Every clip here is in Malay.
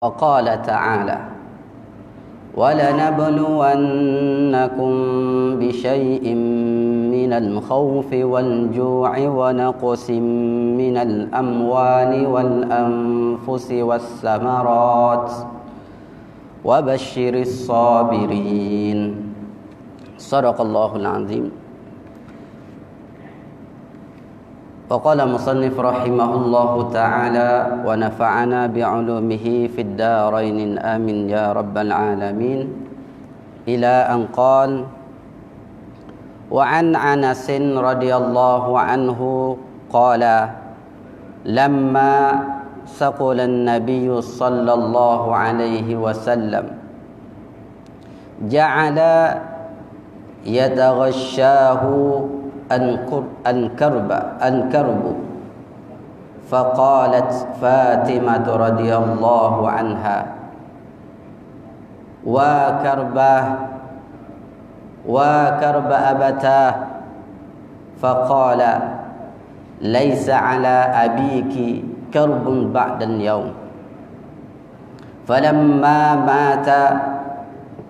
وقال تعالى ولنبلونكم بشيء من الخوف والجوع ونقص من الأموال والأنفس والثمرات وبشر الصابرين صدق الله العظيم. وقال مصنف رحمه الله تعالى ونفعنا بعلومه في الدارين آمين يا رب العالمين إلى أن قال وعن أنس رضي الله عنه قال لما سقل النبي صلى الله عليه وسلم جعل يتغشاه الكرب فقالت فاطمة رضي الله عنها وكرب أبتاه فقال ليس على أبيك كرب بعد اليوم فلما مات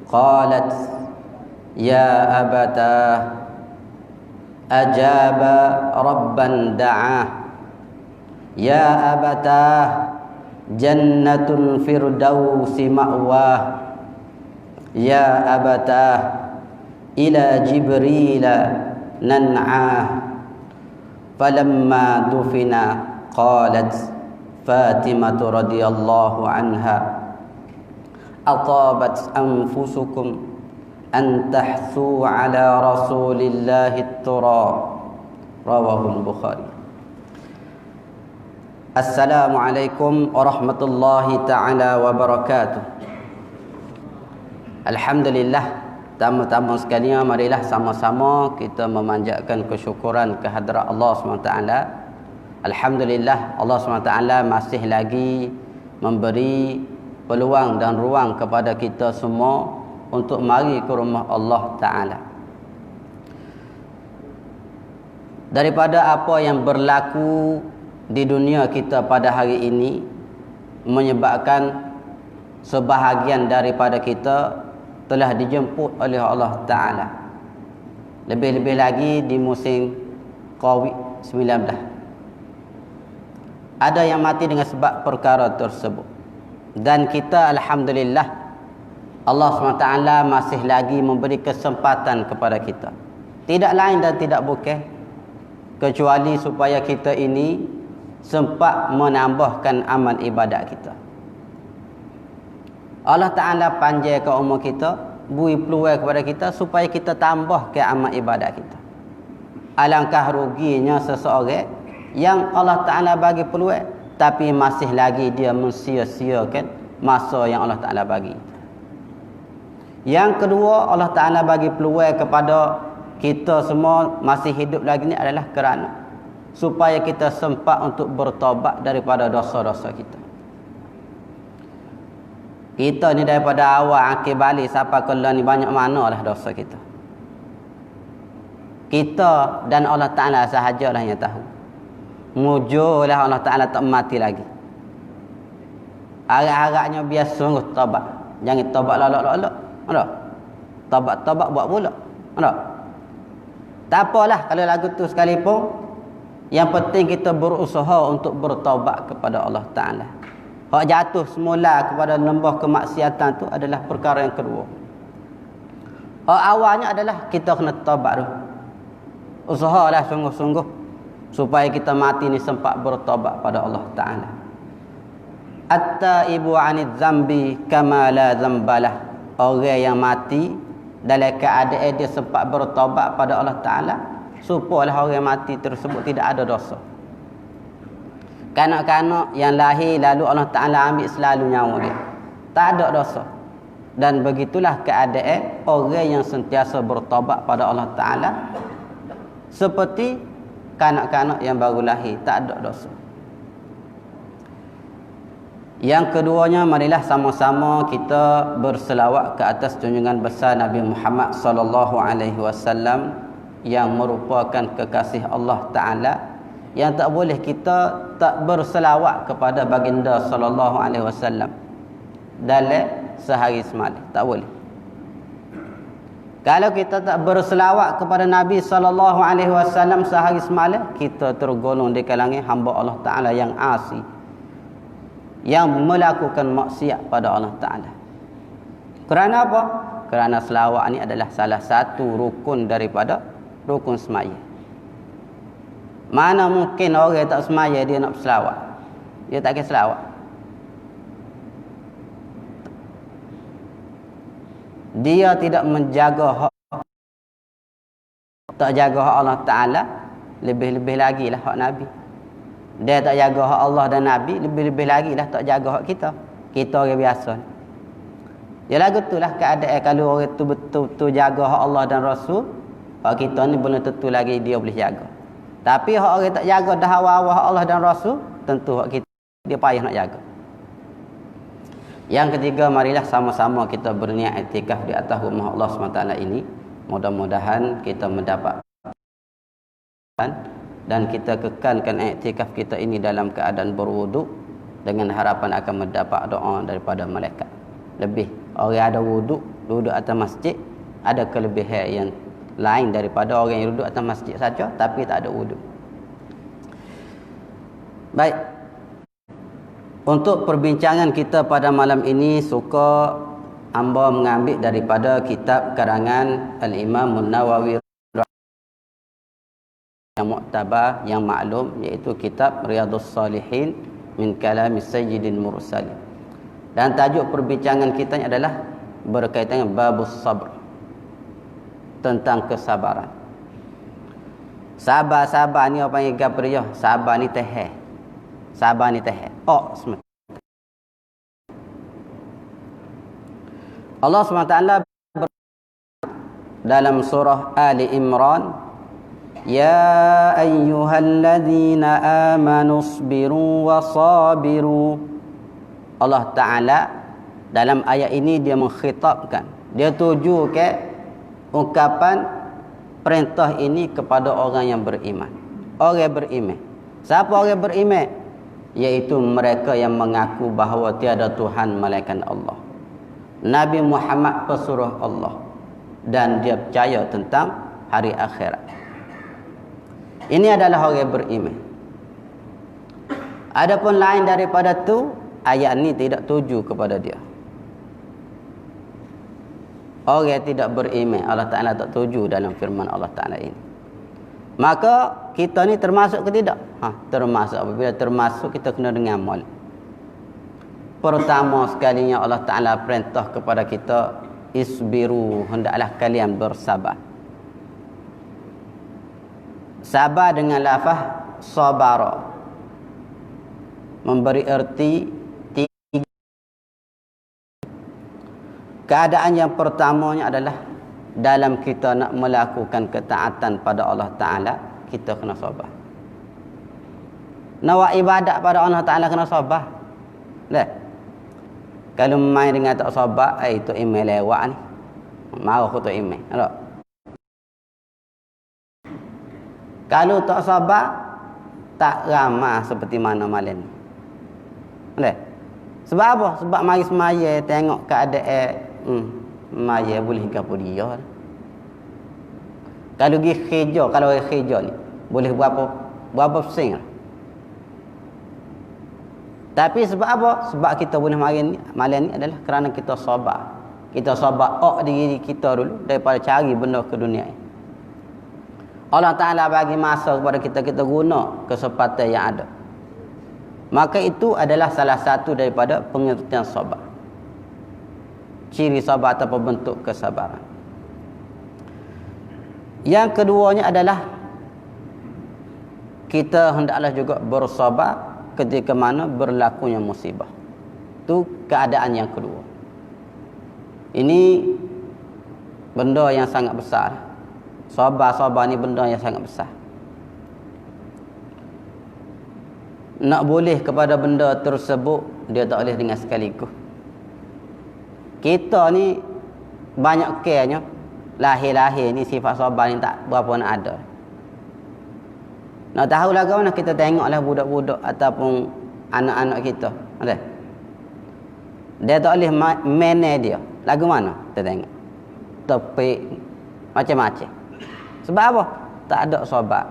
قالت يا أبتاه أجاب ربا دعاه يا أبتاه جنة الفردوس مأواه يا أبتاه إلى جبريل ننعاه فلما دفن قالت فاطمة رضي الله عنها أطابت أنفسكم أن تحثوا على رسول الله التراب رواه البخاري. Assalamualaikum warahmatullahi ta'ala wabarakatuh. Alhamdulillah, tamu-tamu sekalian, marilah sama-sama kita memanjatkan kesyukuran kehadrat Allah SWT. Alhamdulillah, Allah SWT masih lagi memberi peluang dan ruang kepada kita semua untuk mari ke rumah Allah Ta'ala. Daripada apa yang berlaku di dunia kita pada hari ini menyebabkan sebahagian daripada kita telah dijemput oleh Allah Ta'ala. Lebih-lebih lagi di musim COVID-19. Ada yang mati dengan sebab perkara tersebut. Dan kita Alhamdulillah Allah SWT masih lagi memberi kesempatan kepada kita. Tidak lain dan tidak bukan kecuali supaya kita ini sempat menambahkan amal ibadat kita. Allah Ta'ala panjangkan umur kita, beri peluang kepada kita supaya kita tambahkan amal ibadat kita. Alangkah ruginya seseorang yang Allah Ta'ala bagi peluang tapi masih lagi dia mensia-siakan masa yang Allah Ta'ala bagi. Yang kedua, Allah Ta'ala bagi peluang kepada kita semua masih hidup lagi ni adalah kerana supaya kita sempat untuk bertobat daripada dosa-dosa kita. Kita ni daripada awal akhir balik sampai ke ni banyak mana lah dosa kita. Kita dan Allah Ta'ala sahajalah yang tahu. Mujurlah Allah Ta'ala tak mati lagi. Harap-harapnya biar sungguh tobat. Jangan tobat lolok-lolok. Ada? Tobat-tobat buat pula. Ada? Tak apalah kalau lagu tu sekalipun. Yang penting kita berusaha untuk bertaubat kepada Allah Ta'ala. Hak jatuh semula kepada lembah kemaksiatan tu adalah perkara yang kedua. Hak awalnya adalah kita kena taubat dulu. Usahalah sungguh-sungguh supaya kita mati ni sempat bertaubat pada Allah Ta'ala. At-taibu 'anidz zambi kama la zambalah. Orang yang mati dalam keadaan dia sempat bertaubat pada Allah Ta'ala, supalah orang mati tersebut tidak ada dosa. Kanak-kanak yang lahir lalu Allah Ta'ala ambil selalu nyawa dia, tak ada dosa. Dan begitulah keadaan orang yang sentiasa bertaubat pada Allah Ta'ala, seperti kanak-kanak yang baru lahir, tak ada dosa. Yang keduanya, marilah sama-sama kita berselawat ke atas junjungan besar Nabi Muhammad sallallahu alaihi wasallam yang merupakan kekasih Allah Ta'ala yang tak boleh kita tak berselawat kepada baginda sallallahu alaihi wasallam. dalam sehari semalam. Tak boleh. Kalau kita tak berselawat kepada Nabi SAW sehari semalam, kita tergolong di kalangan hamba Allah Ta'ala yang asi, yang melakukan maksiat pada Allah Ta'ala. Kerana apa? Kerana selawat ni adalah salah satu rukun daripada rukun semaya. Mana mungkin orang tak semaya dia nak berselawat? Dia tak kira selawat. Dia tidak menjaga hak, tak jaga hak Allah Ta'ala, lebih-lebih lagi lah hak Nabi. Dia tak jaga hak Allah dan Nabi, lebih-lebih lagi lah tak jaga hak kita. Kita orang biasa. Ya lagu tu lah keadaan kalau orang tu betul-betul jaga hak Allah dan Rasul, hak kita ni belum tentu lagi dia boleh jaga. Tapi hak orang tak jaga dah awal-awal hak Allah dan Rasul, tentu hak kita dia payah nak jaga. Yang ketiga, marilah sama-sama kita berniat iktikaf di atas rumah Allah SWT ini. Mudah-mudahan kita mendapat dan kita kekalkan iktikaf kita ini dalam keadaan berwuduk dengan harapan akan mendapat doa daripada malaikat. Lebih, orang ada wuduk, duduk atas masjid, ada kelebihan yang lain daripada orang yang duduk atas masjid saja tapi tak ada wuduk. Baik. Untuk perbincangan kita pada malam ini, suka hamba mengambil daripada kitab karangan Al-Imam An-Nawawi yang muktabar, yang maklum, iaitu kitab Riyadhus Salihin min kalami Sayyidil Mursalin. Dan tajuk perbincangan kita adalah berkaitan dengan babus sabr, tentang kesabaran. Sabar ni apa yang panggil dia? Sabar ni tahan. Sabar ni tahan. Semata. Allah SWT dalam surah Ali Imran, ya ayyuhalladzina amanu sabiru wa sabiru. Allah Ta'ala dalam ayat ini dia mengkhitabkan, dia tuju ke ungkapan perintah ini kepada orang yang beriman. Orang beriman. Siapa orang beriman? Iaitu mereka yang mengaku bahawa tiada Tuhan melainkan Allah, Nabi Muhammad pesuruh Allah, dan dia percaya tentang hari akhirat. Ini adalah orang beriman. Adapun lain daripada tu, ayat ni tidak tuju kepada dia. Orang tidak beriman, Allah Ta'ala tak tuju dalam firman Allah Ta'ala ini. Maka kita ni termasuk ke tidak? Termasuk. Apabila termasuk, kita kena dengan amal. Pertama sekalinya Allah Ta'ala perintah kepada kita, isbiru, hendaklah kalian bersabar. Sabar dengan lafaz sabara memberi erti tiga. Keadaan yang pertamanya adalah dalam kita nak melakukan ketaatan pada Allah Ta'ala, kita kena sabar. Nak buat ibadat pada Allah Ta'ala kena sabar. Kalau main dengan tak sabar, itu email lewat ni. Marah aku tu email. Kalau tak sabar, tak ramah seperti mana malam ni. Sebab apa? Sebab mari semaya tengok keadaan maya boleh gapo dia. Kalau pergi kerja, kalau orang kerja ni boleh berapa persen. Tapi sebab apa? Sebab kita boleh malam ni adalah kerana kita sabar. Kita sabar diri kita dulu daripada cari benda ke dunia ni. Allah Ta'ala bagi masa kepada kita, kita guna kesempatan yang ada. Maka itu adalah salah satu daripada pengertian sabar. Ciri sabar atau bentuk kesabaran. Yang keduanya adalah kita hendaklah juga bersabar ketika mana berlakunya musibah. Itu keadaan yang kedua. Ini benda yang sangat besar. Sabar ni benda yang sangat besar. Nak boleh kepada benda tersebut, dia tak boleh dengan sekaligus. Kita ni banyak care-nya, lahir-lahir ni sifat sabar ni tak berapa nak ada. Nak tahu lah kawan, kita tengoklah budak-budak ataupun anak-anak kita. Dia tak boleh manage dia. Lagu mana? Kita tengok. Topik macam-macam. Sebab apa? Tak ada sabar.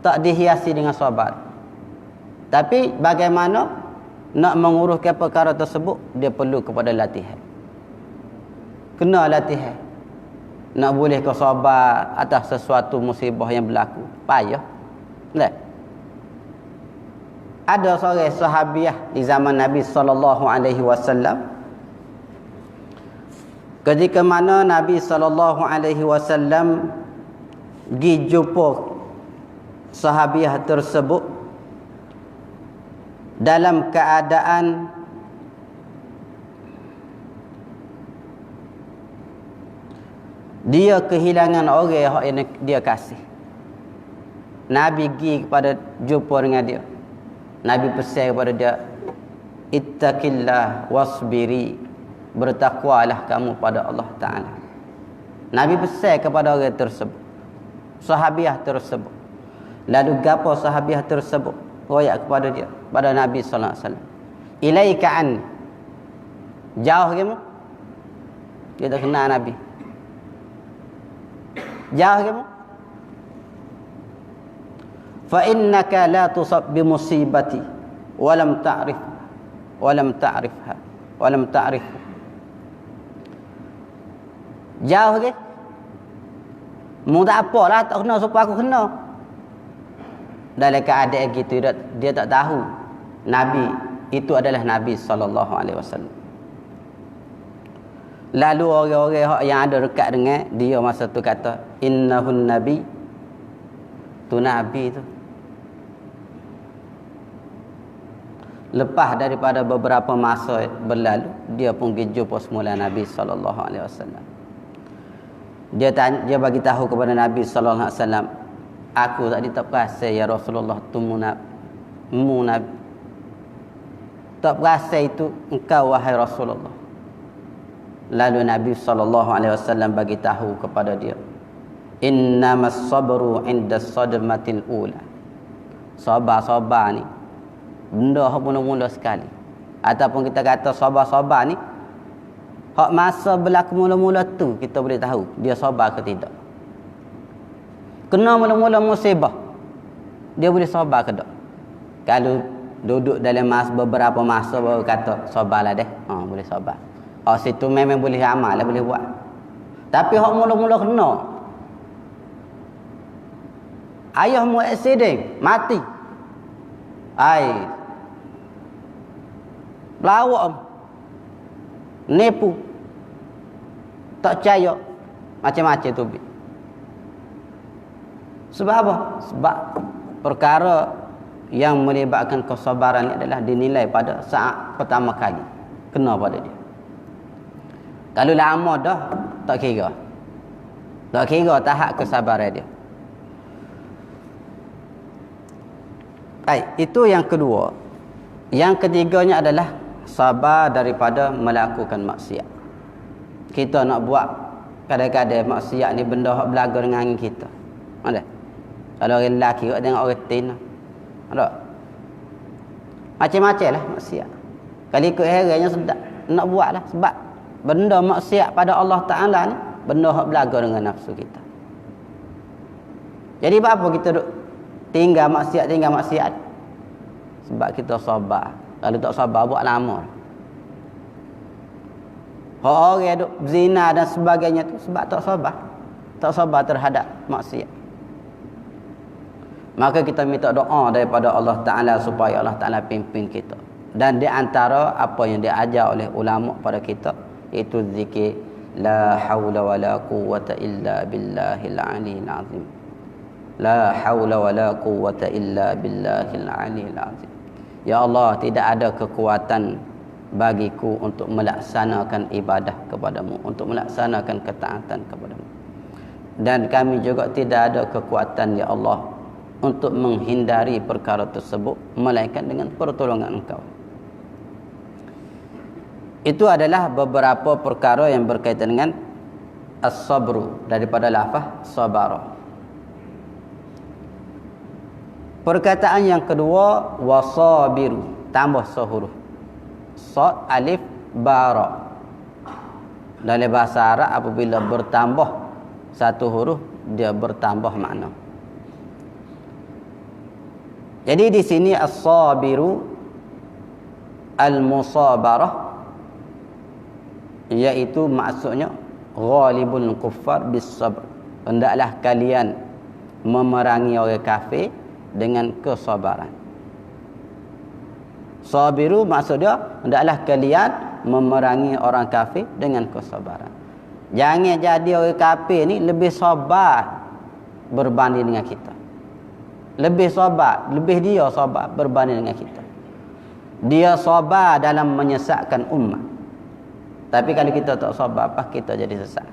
Tak dihiasi dengan sabar. Tapi bagaimana nak menguruskan perkara tersebut, dia perlu kepada latihan. Kena latihan. Nak boleh kau sabar atas sesuatu musibah yang berlaku. Payah. Tak? Ada seorang sahabiah di zaman Nabi SAW. Ketika mana Nabi SAW pergi jumpa sahabiah tersebut dalam keadaan dia kehilangan orang yang dia kasih. Nabi pergi kepada jumpa dengan dia. Nabi pesan kepada dia, ittaqillah wasbiri, bertakwalah kamu pada Allah Ta'ala. Nabi pesan kepada orang tersebut, sahabiah tersebut. Lalu gapo sahabiah tersebut royak kepada dia, pada Nabi sallallahu alaihi wasallam, ilaika an, jauh kamu. Dia tak kenal Nabi. Jauh kamu. Fa innaka la tusab bi musibati wa lam ta'rif wa lam ta'rif. Jauh ke? Mu tak apalah, tak kena supaya aku kena. Dalam keadaan gitu dia tak tahu Nabi itu adalah Nabi sallallahu alaihi wasallam. Lalu orang-orang yang ada dekat dengan dia masa tu kata, innahun nabi, tu Nabi tu. Lepas daripada beberapa masa berlalu, dia pun pergi jumpa semula Nabi sallallahu alaihi wasallam. Dia bagi tahu kepada Nabi sallallahu alaihi wasallam, aku tadi tak perasan ya Rasulullah mu Nabi. Tak perasan itu engkau wahai Rasulullah. Lalu Nabi sallallahu alaihi wasallam bagi tahu kepada dia, innamas sabru 'inda sadmatil ula. Sabar-sabar ni benda hak mula-mula sekali. Ataupun kita kata sabar-sabar ni hak masa berlaku mula-mula tu kita boleh tahu dia sabar ke tidak. Kena mula-mula musibah, dia boleh sabar ke tak? Kalau duduk dalam beberapa masa baru kata sabarlah deh, boleh sabar. Situ memang boleh amal lah, boleh buat. Tapi hak mula-mula kena, ayahmu aksiden, mati, pelawak, nipu, tak percaya, macam-macam tu. Sebab apa? Sebab perkara yang melibatkan kesabaran ni adalah dinilai pada saat pertama kali kena pada dia. Kalau lama dah, tak kira. Tak kira tahap kesabaran dia. Itu yang kedua. Yang ketiganya adalah sabar daripada melakukan maksiat. Kita nak buat kadang-kadang maksiat ni benda hak berlaku dengan kita. Ada? Kalau orang lelaki kau tengok orang tina. Ada? Macam-macam lah maksiat. Kalau ikut herannya sedap nak buat lah. Sebab benda maksiat pada Allah Ta'ala ni benda hak berlaku dengan nafsu kita. Jadi apa kita duk tinggal maksiat? Sebab kita sabar. Kalau tak sabar buat lama. Orang duk zina dan sebagainya tu sebab tak sabar. Tak sabar terhadap maksiat. Maka kita minta doa daripada Allah Ta'ala supaya Allah Ta'ala pimpin kita. Dan di antara apa yang diajar oleh ulama pada kita, iaitu zikir la haula wala quwwata illa billahil aliyil azim. La haula wala quwwata illa billahil aliyil azim. Ya Allah, tidak ada kekuatan bagiku untuk melaksanakan ibadah kepadamu, untuk melaksanakan ketaatan kepadamu. Dan kami juga tidak ada kekuatan ya Allah untuk menghindari perkara tersebut melainkan dengan pertolongan Engkau. Itu adalah beberapa perkara yang berkaitan dengan as-sabru daripada lafaz sabara. Perkataan yang kedua wasabiru, tambah sehuruf. Sad, alif, bara. Dalam bahasa Arab apabila bertambah satu huruf dia bertambah makna. Jadi di sini as-sabiru al-musabarah, iaitu maksudnya ghalibul kuffar bis-sabr. Hendaklah kalian memerangi orang kafir dengan kesabaran. Sabiru maksudnya hendaklah kalian memerangi orang kafir dengan kesabaran. Jangan jadi orang kafir ni lebih sabar berbanding dengan kita. Lebih sabar, lebih dia sabar berbanding dengan kita. Dia sabar dalam menyesatkan umat. Tapi kalau kita tak sabar, apa kita jadi sesat.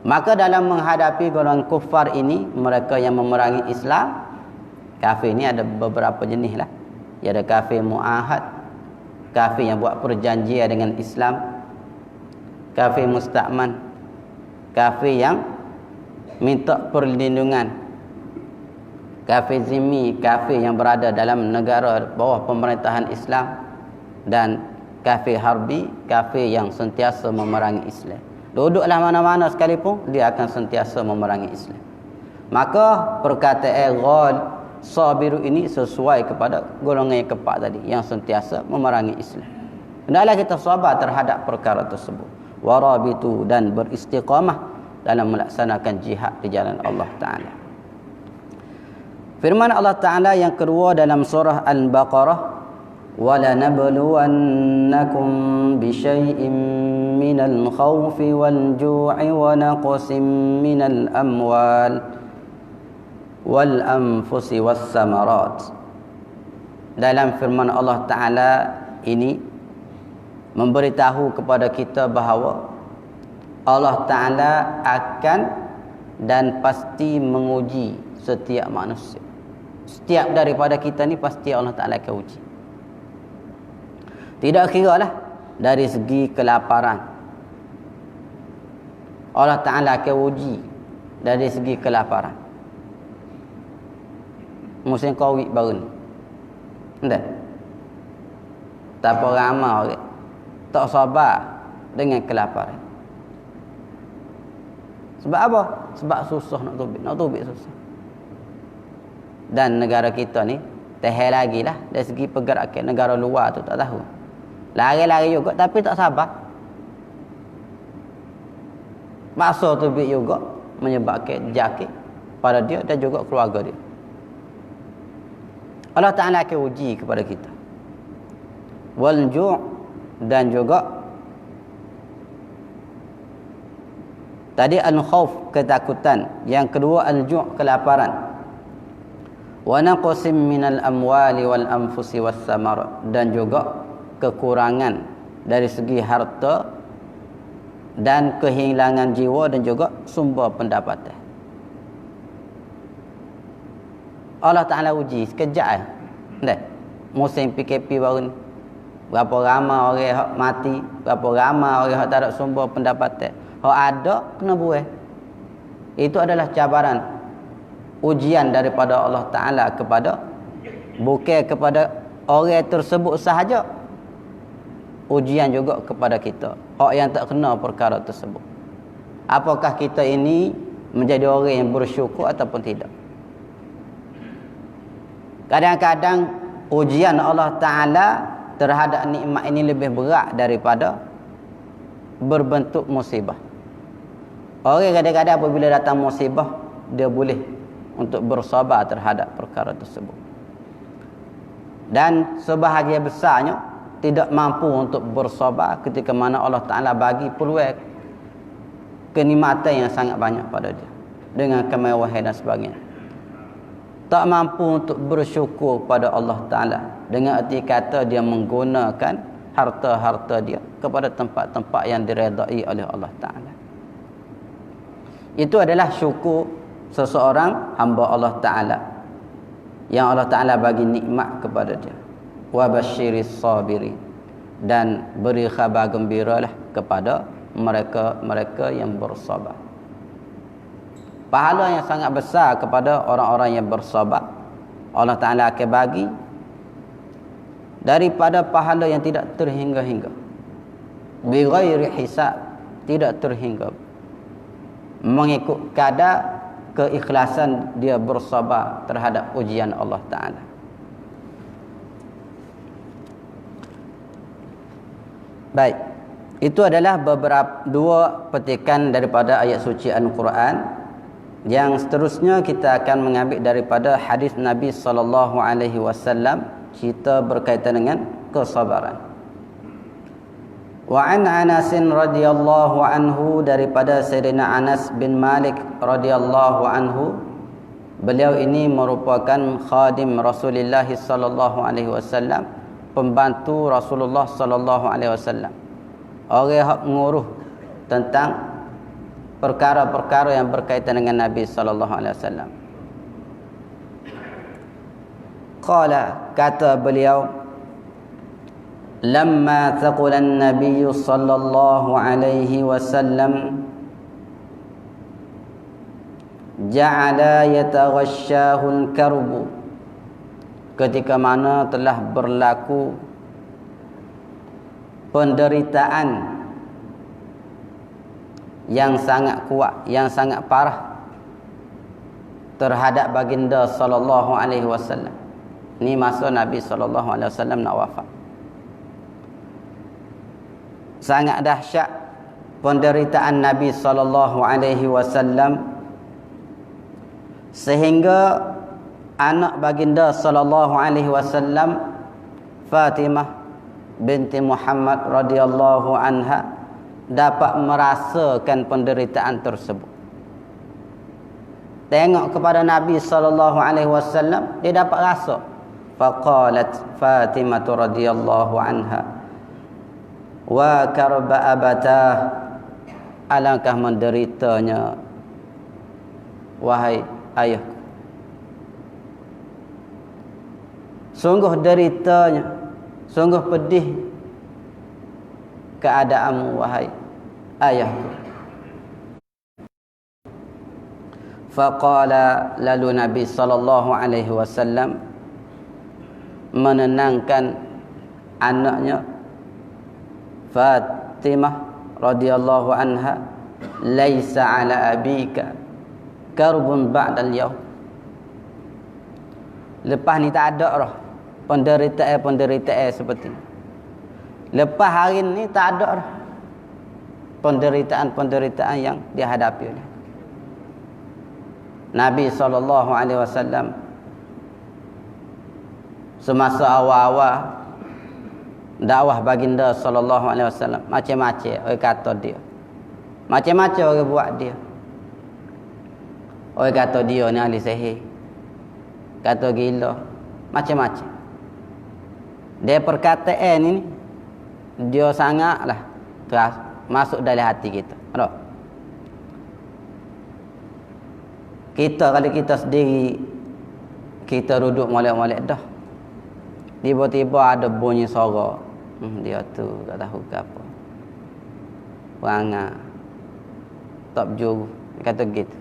Maka dalam menghadapi golongan kufar ini, mereka yang memerangi Islam, kafir ni ada beberapa jenis lah. Ada kafir mu'ahad, kafir yang buat perjanjian dengan Islam, kafir musta'man, kafir yang minta perlindungan, kafir zimmi, kafir yang berada dalam negara bawah pemerintahan Islam, dan kafir harbi, kafir yang sentiasa memerangi Islam. Duduklah mana-mana sekalipun, dia akan sentiasa memerangi Islam. Maka perkataan ghal sabiru ini sesuai kepada golongan yang keempat tadi, yang sentiasa memerangi Islam. Hendaklah kita sabar terhadap perkara tersebut. Warabitu, dan beristiqamah dalam melaksanakan jihad di jalan Allah Ta'ala. Firman Allah Ta'ala yang kedua dalam surah Al-Baqarah, وَلَنَبْلُوَنَّكُمْ بِشَيْءٍ مِّنَ الْخَوْفِ وَالْجُوعِ وَنَقْصٍ مِّنَ الْأَمْوَالِ وَالْأَنفُسِ وَالثَّمَرَاتِ. Dalam firman Allah Ta'ala ini memberitahu kepada kita bahawa Allah Ta'ala akan dan pasti menguji setiap manusia. Setiap daripada kita ni pasti Allah Ta'ala akan uji. Tidak kira lah dari segi kelaparan, Allah Ta'ala akan uji dari segi kelaparan. Musim Covid baru ni, entah tak apa ramai orang tak sabar dengan kelaparan. Sebab apa? Sebab susah nak tubik susah. Dan negara kita ni tehel lagi lah dari segi pergerakan. Negara luar tu tak tahu, lari-lari juga tapi tak sabar. Masa tubik juga menyebabkan jangkit pada dia dan juga keluarga dia. Allah Ta'ala akan uji kepada kita. Wal-ju' dan juga tadi al-khauf, ketakutan. Yang kedua al-ju' kelaparan. Wa naqsim minal amwali wal anfusi was samar, dan juga kekurangan dari segi harta dan kehilangan jiwa dan juga sumber pendapatan. Allah Ta'ala uji sekejap dah. Musim PKP baru ni, berapa ramai orang yang mati, berapa ramai orang yang tak ada sumber pendapatan. Hak ada kena buat. Itu adalah cabaran, ujian daripada Allah Ta'ala kepada, bukan kepada orang tersebut sahaja, ujian juga kepada kita, hak yang tak kena perkara tersebut. Apakah kita ini menjadi orang yang bersyukur ataupun tidak? Kadang-kadang ujian Allah Ta'ala terhadap nikmat ini lebih berat daripada berbentuk musibah. Orang kadang-kadang apabila datang musibah, dia boleh untuk bersabar terhadap perkara tersebut. Dan sebahagian besarnya tidak mampu untuk bersabar ketika mana Allah Ta'ala bagi peluang kenikmatan yang sangat banyak pada dia dengan kemewahan dan sebagainya. Tak mampu untuk bersyukur pada Allah Ta'ala, dengan erti kata dia menggunakan harta-harta dia kepada tempat-tempat yang diredai oleh Allah Ta'ala. Itu adalah syukur seseorang hamba Allah Ta'ala yang Allah Ta'ala bagi nikmat kepada dia. Wa basyiris sabirin, dan beri khabar gembiralah kepada mereka yang bersabar. Pahala yang sangat besar kepada orang-orang yang bersabar Allah Ta'ala akan bagi daripada pahala yang tidak terhingga-hingga, bighairi hisab, tidak terhingga, mengikut kadar keikhlasan dia bersabar terhadap ujian Allah Ta'ala. Baik, itu adalah dua petikan daripada ayat suci Al-Quran. Yang seterusnya kita akan mengambil daripada hadis Nabi SAW, cerita berkaitan dengan kesabaran. Wa an Anas radhiyallahu anhu, daripada Sayyidina Anas bin Malik radhiyallahu anhu, beliau ini merupakan khadim Rasulullah sallallahu alaihi wasallam, pembantu Rasulullah sallallahu alaihi wasallam, orang yang menguruh tentang perkara-perkara yang berkaitan dengan Nabi sallallahu alaihi wasallam. Qala, kata beliau, lamma thaqala an-nabiy sallallahu alaihi wasallam ja'ala yataghasyahu al-karbu, ketika mana telah berlaku penderitaan yang sangat kuat, yang sangat parah terhadap baginda sallallahu alaihi wasallam. Ini masa Nabi sallallahu alaihi wasallam nak wafat. Sangat dahsyat penderitaan Nabi sallallahu alaihi wasallam, sehingga anak baginda sallallahu alaihi wasallam, Fatimah binti Muhammad radhiyallahu anha, dapat merasakan penderitaan tersebut. Tengok kepada Nabi sallallahu alaihi wasallam, dia dapat rasa. Faqalat Fatimah radhiyallahu anha, wa karba abatah, alangkah menderitanya wahai ayahku. Sungguh deritanya, sungguh pedih keadaanmu wahai ayahku. Faqala, lalu Nabi sallallahu alaihi wasallam menenangkan anaknya Fatimah radhiyallahu anha, laisa ala abika karbun ba'dal yaum. Lepas ni tak ada dah penderitaan seperti ni. Lepas hari ni tak ada dah penderitaan yang dihadapi oleh Nabi SAW. Semasa awal-awal dakwah baginda SAW, macam-macam orang kata dia, macam-macam orang buat dia. Orang kata dia ni ahli sihir, kata gila, macam-macam. Dia perkataan ni dia sangatlah keras, masuk dalam hati kita. Ada? Kita kalau kita sendiri, kita duduk molek-molek dah, tiba-tiba ada bunyi suara, dia tu tak tahu ke apa, perangai tak berjuru, kata gitu.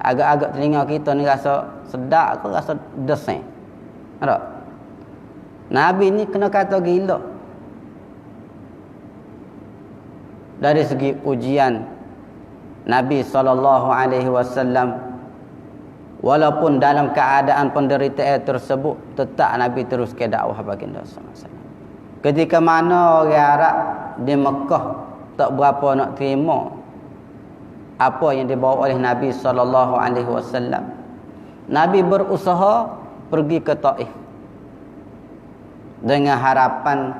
Agak-agak telinga kita ni rasa sedap ke rasa desing. Ada? Nabi ni kena kata gila. Dari segi ujian Nabi SAW, walaupun dalam keadaan penderitaan tersebut, tetap Nabi terus ke dakwah baginda SAW. Ketika mana orang Arab di Mekah tak berapa nak terima apa yang dibawa oleh Nabi SAW, Nabi berusaha pergi ke Taif dengan harapan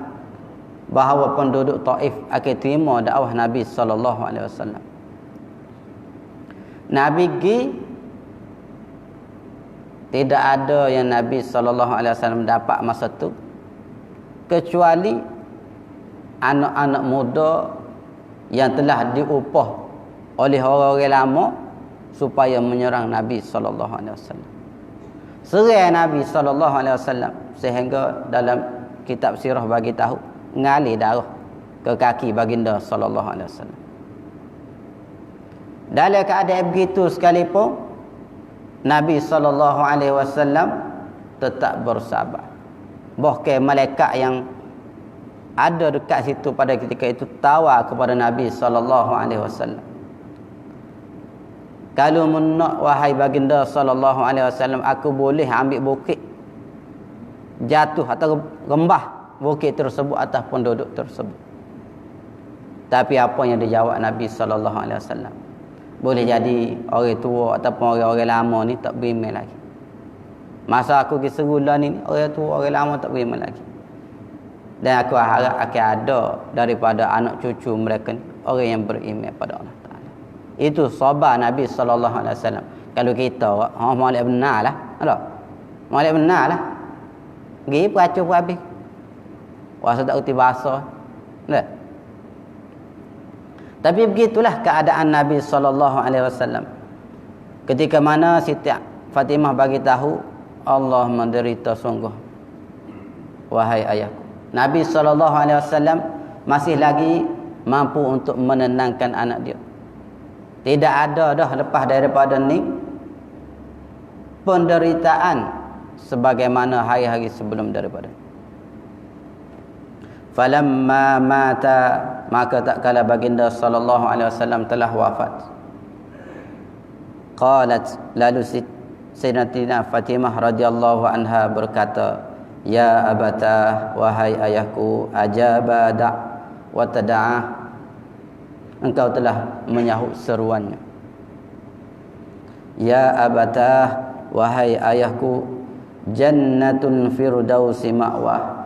bahawa penduduk Taif akan terima dakwah Nabi SAW. Nabi pergi, tidak ada yang Nabi SAW dapat masa tu kecuali anak-anak muda yang telah diupah oleh orang-orang lama supaya menyerang Nabi SAW. Serai Nabi SAW sehingga dalam kitab sirah bagi tahu mengalir darah ke kaki baginda SAW. Dalam keadaan begitu sekalipun, Nabi SAW tetap bersabar. Bahkan malaikat yang ada dekat situ pada ketika itu tawar kepada Nabi SAW. Kalau menak wahai baginda SAW, aku boleh ambil bukit, jatuh atau rembah bukit tersebut atas penduduk tersebut. Tapi apa yang dijawab Nabi SAW? Boleh jadi orang tua ataupun orang-orang lama ni tak beriman lagi. Masa aku pergi serulah ni, orang tua orang lama tak beriman lagi. Dan aku harap akan ada daripada anak cucu mereka ni orang yang beriman pada Allah Ta'ala. Itu sahabat Nabi SAW. Kalau kita molek benar lah, ada molek benar lah, pergi peracun pun habis, rasa tak erti bahasa, tak? Tapi begitulah keadaan Nabi SAW. Ketika mana Siti Fatimah bagi tahu, Allah menderita sungguh wahai ayahku. Nabi SAW masih lagi mampu untuk menenangkan anak dia. Tidak ada dah lepas daripada ni penderitaan sebagaimana hari-hari sebelum daripada. Falamma mata, maka tak kala baginda SAW telah wafat. Qalat, lalu Sayyidatina Fatimah radhiyallahu anha berkata, ya abata, wahai ayahku, ajaba da' wa tada'ah, engkau telah menyahut seruannya. Ya abata, wahai ayahku, jannatun firdausi ma'wah,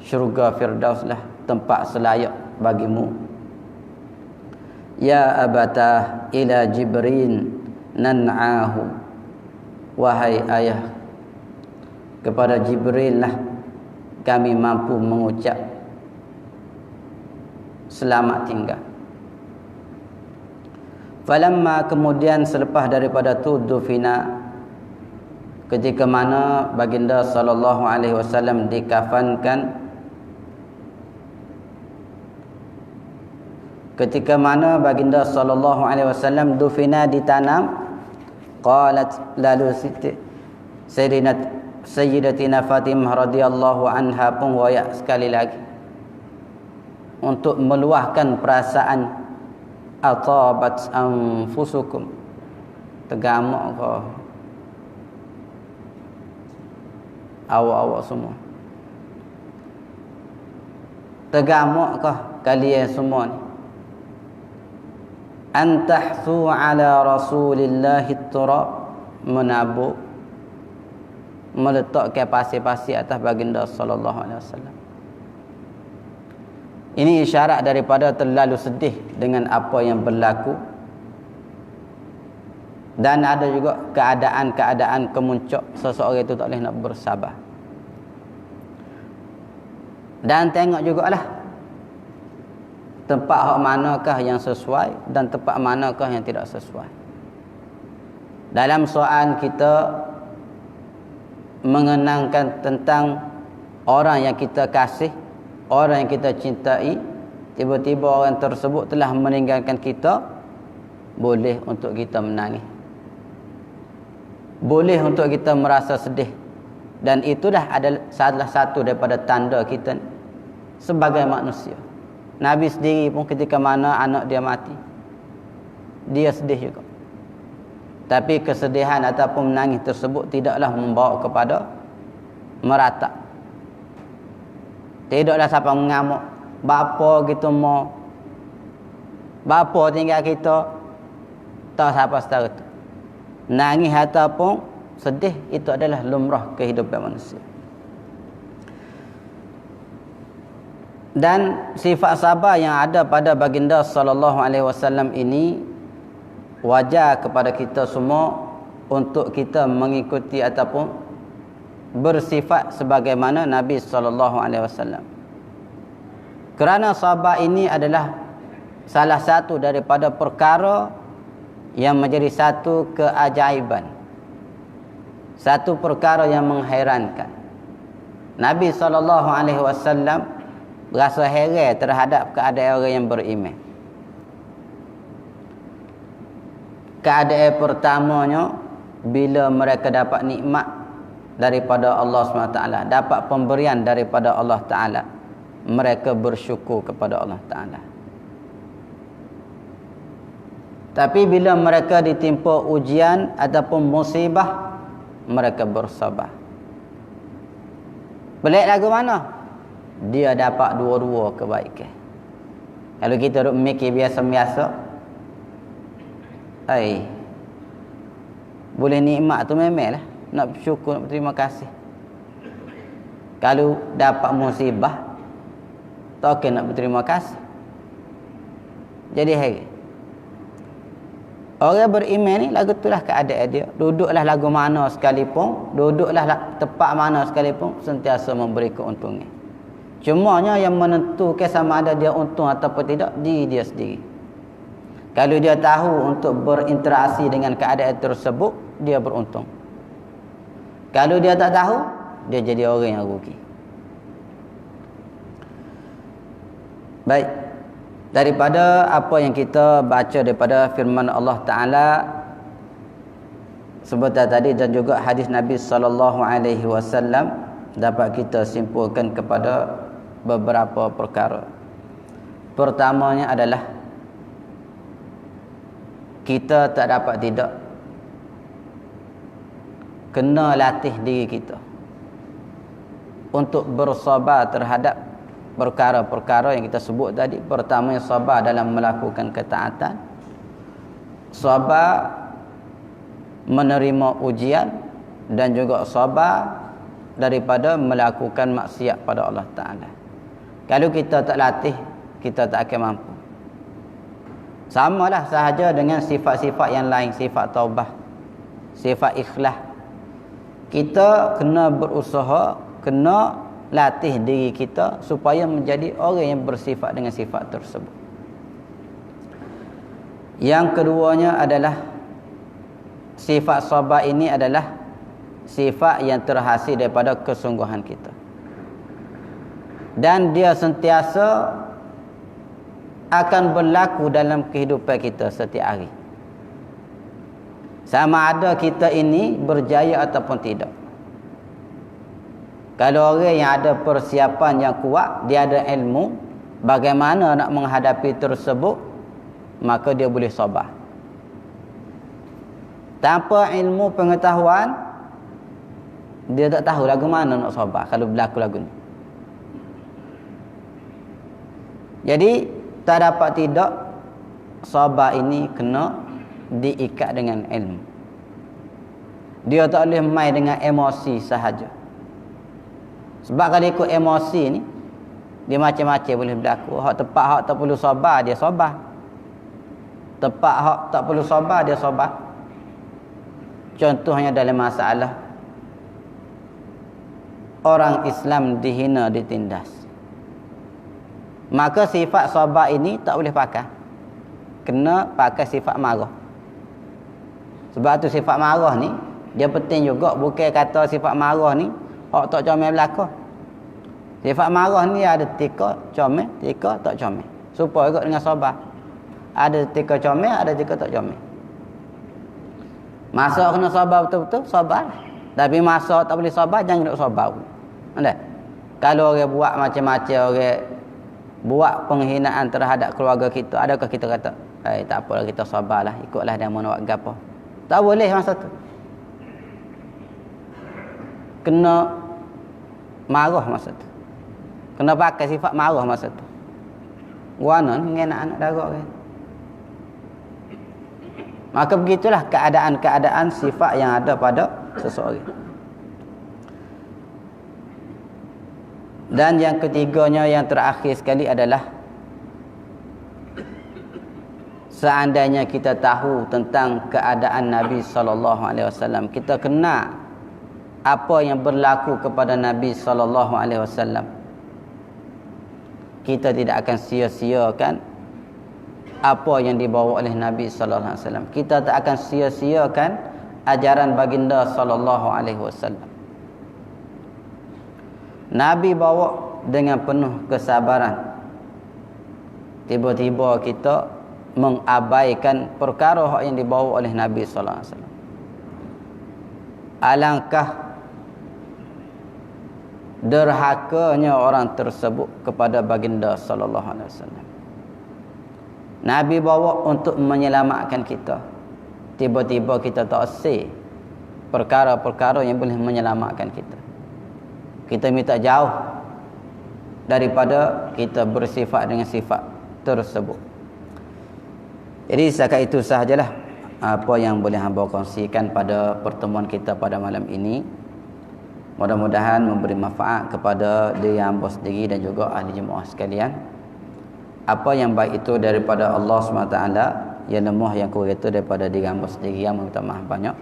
syurga firdaus lah tempat selayak bagimu. Ya abata, ila Jibrin nan'ahu, wahai ayah, kepada Jibril lah kami mampu mengucap selamat tinggal. Falamma, kemudian selepas daripada tu, dufina, ketika mana baginda SAW dikafankan, ketika mana baginda SAW dufina, ditanam. Qalat, lalu Sayyidatina Fatimah radhiyallahu anha pun wayak sekali lagi untuk meluahkan perasaan, atabat anfusukum, tegamak ke awak-awak semua, tegamak ke kalian semua ni, antahsu ala rasulillahi turab, menabuk, meletakkan pasir-pasir atas baginda SAW. Ini isyarat daripada terlalu sedih dengan apa yang berlaku. Dan ada juga keadaan-keadaan kemuncak seseorang itu tak boleh nak bersabar. Dan tengok jugalah tempat hak manakah yang sesuai dan tempat manakah yang tidak sesuai. Dalam soal kita mengenangkan tentang orang yang kita kasih, orang yang kita cintai, tiba-tiba orang tersebut telah meninggalkan kita, boleh untuk kita menangis, boleh untuk kita merasa sedih. Dan itulah adalah salah satu daripada tanda kita sebagai manusia. Nabi sendiri pun ketika mana anak dia mati, dia sedih juga. Tapi kesedihan ataupun menangis tersebut tidaklah membawa kepada meratap. Tidaklah siapa mengamuk, bapa gitu mau, bapa tinggal kita, tak siapa setara tu. Nangis ataupun sedih itu adalah lumrah kehidupan manusia. Dan sifat sabar yang ada pada baginda SAW ini wajar kepada kita semua untuk kita mengikuti ataupun bersifat sebagaimana Nabi SAW. Kerana sabar ini adalah salah satu daripada perkara yang menjadi satu keajaiban, satu perkara yang menghairankan. Nabi SAW berasa heran terhadap keadaan orang yang beriman. Keadaan pertamanya bila mereka dapat nikmat daripada Allah SWT, dapat pemberian daripada Allah Ta'ala, mereka bersyukur kepada Allah Ta'ala. Tapi bila mereka ditimpa ujian ataupun musibah, mereka bersabar. Pelik lagu mana? Dia dapat dua-dua kebaikan. Kalau kita duk mikir biasa-biasa, boleh nikmat tu memang lah, nak bersyukur, nak berterima kasih. Kalau dapat musibah, tak nak berterima kasih. Jadi hari orang beriman ni lagu itulah keadaan dia. Duduklah lagu mana sekalipun, duduklah tempat mana sekalipun, sentiasa memberi keuntungan. Cumanya yang menentukan sama ada dia untung ataupun tidak, diri dia sendiri. Kalau dia tahu untuk berinteraksi dengan keadaan tersebut, dia beruntung. Kalau dia tak tahu, dia jadi orang yang rugi. Baik, daripada apa yang kita baca daripada firman Allah Ta'ala sebentar tadi dan juga hadis Nabi SAW, dapat kita simpulkan kepada beberapa perkara. Pertamanya adalah kita tak dapat tidak kena latih diri kita untuk bersabar terhadap perkara-perkara yang kita sebut tadi. Pertama, sabar dalam melakukan ketaatan, sabar menerima ujian, dan juga sabar daripada melakukan maksiat pada Allah Ta'ala. Kalau kita tak latih, kita tak akan mampu. Samalah sahaja dengan sifat-sifat yang lain, sifat taubah, sifat ikhlas. Kita kena berusaha, kena latih diri kita supaya menjadi orang yang bersifat dengan sifat tersebut. Yang keduanya adalah sifat sabar ini adalah sifat yang terhasil daripada kesungguhan kita, dan dia sentiasa akan berlaku dalam kehidupan kita setiap hari, sama ada kita ini berjaya ataupun tidak. Kalau orang yang ada persiapan yang kuat, dia ada ilmu bagaimana nak menghadapi tersebut, maka dia boleh sabar. Tanpa ilmu pengetahuan, dia tak tahu lagu mana nak sabar kalau berlaku lagu ni. Jadi tak dapat tidak, sabar ini kena diikat dengan ilmu. Dia tak boleh main dengan emosi sahaja. Sebab kalau ikut emosi ni, dia macam-macam boleh berlaku. Hak tepat, hak tak perlu sabar, dia sabar. Tepat, hak tak perlu sabar, dia sabar. Contohnya dalam masalah orang Islam dihina, ditindas, maka sifat sabar ini tak boleh pakai. Kena pakai sifat marah. Sebab tu sifat marah ni dia penting juga. Bukan kata sifat marah ni hak tak comel belaka. Sifat marah ni ada tika comel, tika tak comel. Supaya juga dengan sabar. Ada tika comel, ada tika tak comel. Masa kena sabar betul-betul, sabar. Tapi masa tak boleh sabar, jangan nak sabar. Anda? Kalau orang buat macam-macam, orang buat penghinaan terhadap keluarga kita, adakah kita kata, tak apalah, kita sabarlah, ikutlah dia mau nak buat apa? Tak boleh masa tu. Kena marah masa tu. Kena pakai sifat marah masa tu. Guana ni dengan anak-anak darah kan. Maka begitulah keadaan-keadaan sifat yang ada pada seseorang. Dan yang ketiganya, yang terakhir sekali adalah seandainya kita tahu tentang keadaan Nabi SAW, kita kenal apa yang berlaku kepada Nabi SAW, kita tidak akan sia-siakan apa yang dibawa oleh Nabi SAW. Kita tak akan sia-siakan ajaran baginda SAW. Nabi bawa dengan penuh kesabaran. Tiba-tiba kita mengabaikan perkara yang dibawa oleh Nabi SAW. Alangkah derhakanya orang tersebut kepada baginda sallallahu alaihi wasallam. Nabi bawa untuk menyelamatkan kita. Tiba-tiba kita tak asing perkara-perkara yang boleh menyelamatkan kita. Kita minta jauh daripada kita bersifat dengan sifat tersebut. Jadi setakat itu sahajalah apa yang boleh hamba kongsikan pada pertemuan kita pada malam ini. Mudah-mudahan memberi manfaat kepada diri hamba sendiri dan juga ahli jemaah sekalian. Apa yang baik itu daripada Allah SWT, yang lemah yang kurang itu daripada diri hamba sendiri, yang meminta maaf banyak.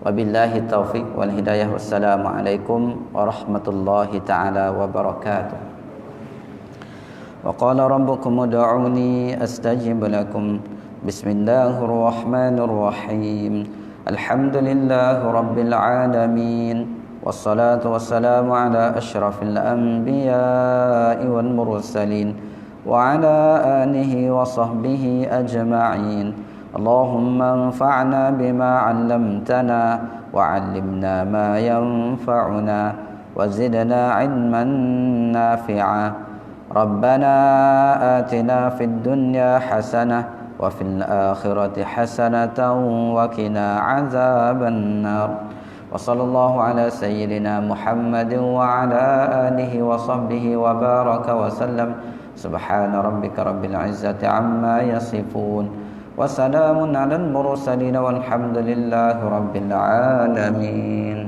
Wabillahi taufiq wal hidayah. Wassalamualaikum warahmatullahi taala wabarakatuh. Wa qala rabbukum ud'uni astajib lakum. Bismillahirrahmanirrahim. Alhamdulillahi rabbil alamin. Wassalatu wassalamu ala asyrafil anbiya'i wal mursalin wa ala alihi wa sahbihi ajma'in. Allahumma anfa'na bima 'allamtana wa 'allimna ma yanfa'una wa zidna 'ilman nafi'a. Rabbana atina fid dunya hasanah wa fil akhirati hasanatan wa qina 'adzaban nar. Wa sallallahu ala sayyidina Muhammadin wa ala alihi wa sahbihi wa baraka wa sallam. Subhana rabbika rabbil izzati amma yasifun wa salamun alal mursalin walhamdulillahi rabbil alamin.